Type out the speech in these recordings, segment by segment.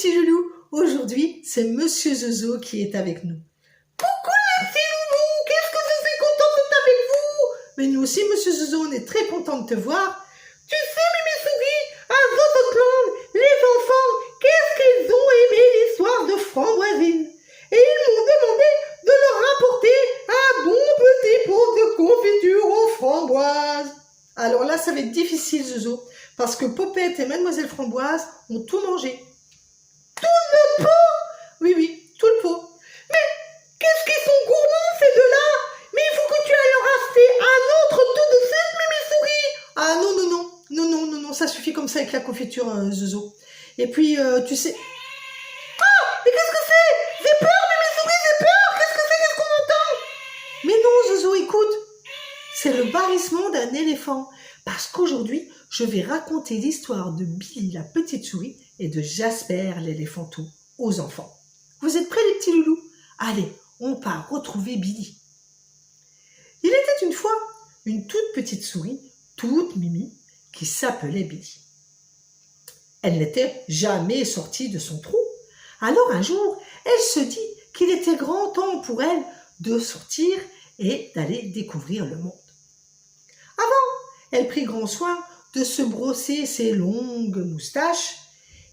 petits loulous. Aujourd'hui, c'est Monsieur Zozo qui est avec nous. Coucou les petits loulous, qu'est-ce que je suis contente d'être avec vous. Mais nous aussi, Monsieur Zozo, on est très content de te voir. Tu sais, Mimi Souris, à Zozotland, les enfants, qu'est-ce qu'ils ont aimé l'histoire de Framboisine. Et ils m'ont demandé de leur rapporter un bon petit pot de confiture aux framboises. Alors là, ça va être difficile, Zozo, parce que Popette et Mademoiselle Framboise ont tout mangé. Tout le pot? Oui, tout le pot. Mais qu'est-ce qu'ils sont gourmands, ces deux-là? Mais il faut que tu ailles en racheter un autre tout de suite, Mimi Souris. Ah non, ça suffit comme ça avec la confiture, Zozo. Et puis, tu sais... Ah, mais qu'est-ce que c'est? J'ai peur, Mimi Souris, j'ai peur. Qu'est-ce qu'on entend? Mais non, Zozo, écoute. C'est le barrissement d'un éléphant. Parce qu'aujourd'hui, je vais raconter l'histoire de Billy, la petite souris, et de Jasper, l'éléphanteau, aux enfants. Vous êtes prêts, les petits loulous? Allez, on part retrouver Billy. Il était une fois une toute petite souris, toute mimi, qui s'appelait Billy. Elle n'était jamais sortie de son trou. Alors un jour, elle se dit qu'il était grand temps pour elle de sortir et d'aller découvrir le monde. Elle prit grand soin de se brosser ses longues moustaches,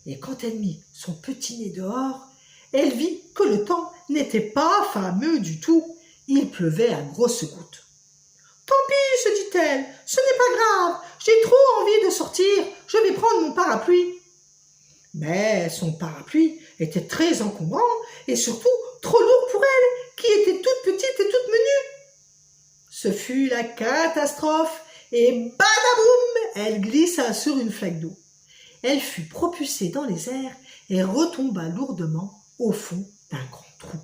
et quand elle mit son petit nez dehors, elle vit que le temps n'était pas fameux du tout, il pleuvait à grosses gouttes. « Tant pis, se dit-elle, ce n'est pas grave, j'ai trop envie de sortir, je vais prendre mon parapluie. » Mais son parapluie était très encombrant et surtout trop lourd pour elle, qui était toute petite et toute menue. Ce fut la catastrophe. Et badaboum, elle glissa sur une flaque d'eau. Elle fut propulsée dans les airs et retomba lourdement au fond d'un grand trou.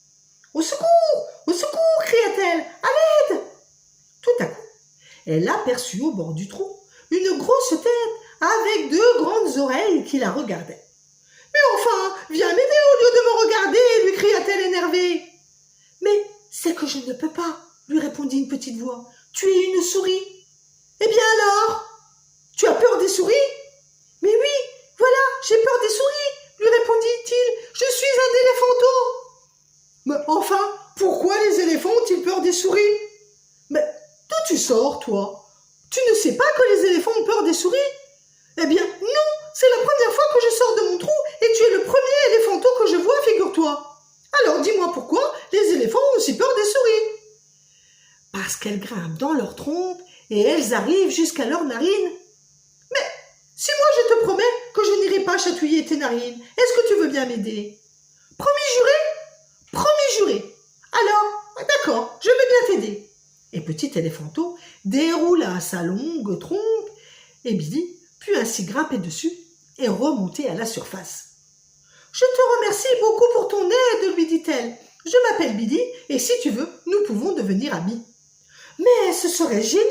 « Au secours !» cria-t-elle. « À l'aide !» Tout à coup, elle aperçut au bord du trou une grosse tête avec deux grandes oreilles qui la regardaient. « Mais enfin, viens m'aider au lieu de me regarder !» lui cria-t-elle énervée. « Mais c'est que je ne peux pas !» lui répondit une petite voix. « Tu es une souris. » « Eh bien alors, tu as peur des souris ?»« Mais oui, voilà, j'ai peur des souris, lui répondit-il. Je suis un éléphanteau. »« Mais enfin, pourquoi les éléphants ont-ils peur des souris ?»« Mais d'où tu sors, toi? Tu ne sais pas que les éléphants ont peur des souris ?»« Eh bien, non, c'est la première fois que je sors de mon trou et tu es le premier éléphanteau que je vois, figure-toi. Alors dis-moi pourquoi les éléphants ont aussi peur des souris ?»« Parce qu'elles grimpent dans leur trompe et elles arrivent jusqu'à leurs narines. »« Mais si moi je te promets que je n'irai pas chatouiller tes narines, est-ce que tu veux bien m'aider? »« Promis juré? Promis juré. Alors, d'accord, je vais bien t'aider. » Et petit éléphanteau déroula sa longue trompe et Billy put ainsi grimper dessus et remonter à la surface. « Je te remercie beaucoup pour ton aide, lui dit-elle. Je m'appelle Billy et si tu veux, nous pouvons devenir amis. » « Mais ce serait génial,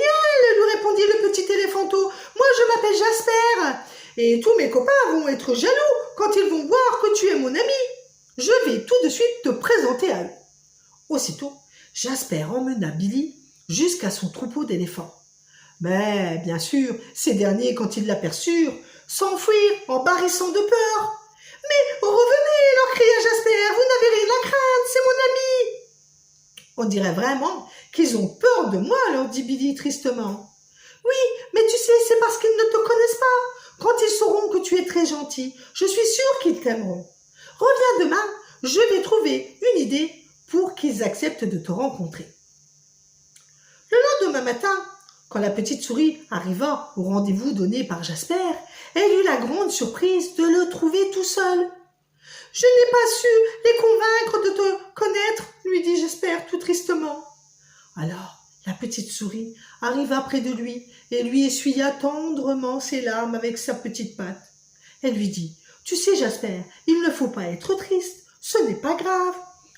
lui répondit le petit éléphanteau. Moi, je m'appelle Jasper et tous mes copains vont être jaloux quand ils vont voir que tu es mon ami. Je vais tout de suite te présenter à eux. » Aussitôt, Jasper emmena Billy jusqu'à son troupeau d'éléphants. Mais, bien sûr, ces derniers, quand ils l'aperçurent, s'enfuirent en barrissant de peur. « Mais revenez, leur cria Jasper, vous n'avez rien à craindre, c'est mon ami. » On dirait vraiment qu'ils ont peur de moi, leur dit Billy tristement. « Oui, mais tu sais, c'est parce qu'ils ne te connaissent pas. Quand ils sauront que tu es très gentil, je suis sûre qu'ils t'aimeront. Reviens demain, je vais trouver une idée pour qu'ils acceptent de te rencontrer. » Le lendemain matin, quand la petite souris arriva au rendez-vous donné par Jasper, elle eut la grande surprise de le trouver tout seul. « Je n'ai pas su les convaincre de te connaître, » lui dit Jasper tout tristement. Alors, la petite souris arriva près de lui et lui essuya tendrement ses larmes avec sa petite patte. Elle lui dit « Tu sais, Jasper, il ne faut pas être triste, ce n'est pas grave.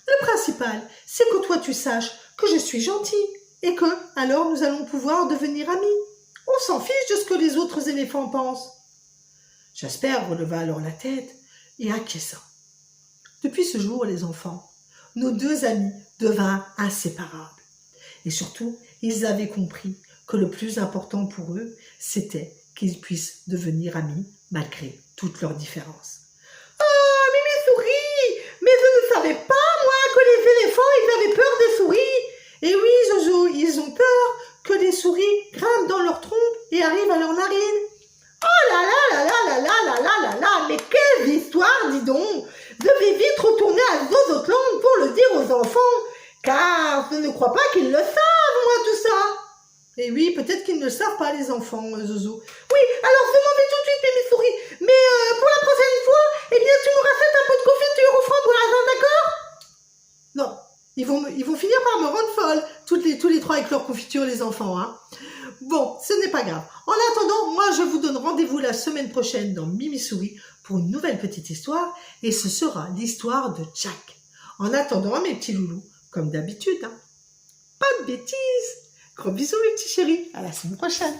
Le principal, c'est que toi tu saches que je suis gentil et que, alors, nous allons pouvoir devenir amis. On s'en fiche de ce que les autres éléphants pensent. » Jasper releva alors la tête et acquiesça. Depuis ce jour, les enfants, nos deux amis devinrent inséparables. Et surtout, ils avaient compris que le plus important pour eux, c'était qu'ils puissent devenir amis malgré toutes leurs différences. « Oh, savais pas, moi, que les éléphants, ils avaient peur des souris. Et oui, Jojo, ils ont peur que les souris grimpent dans leur trompe et arrivent à leurs narines. Oh là là là là là là là là là là, mais quelle histoire, dis donc. Je vais vite retourner à Zozotland pour le dire aux enfants, car je ne crois pas qu'ils le savent, moi, tout ça. Et oui, peut-être qu'ils ne le savent pas, les enfants, Zozo. Oui, alors je m'en vais tout de suite, Mimi Souris. Mais pour la prochaine fois, eh bien, tu me rachètes un peu de confiture au frambouilles, d'accord? Non, ils vont finir par me rendre folle, tous les trois avec leur confiture, les enfants, hein. Bon, ce n'est pas grave. En attendant, moi, je vous donne rendez-vous la semaine prochaine dans Mimi Souris pour une nouvelle petite histoire, et ce sera l'histoire de Jack. En attendant, mes petits loulous, comme d'habitude, hein, pas de bêtises. Gros bisous, mes petits chéris. À la semaine prochaine.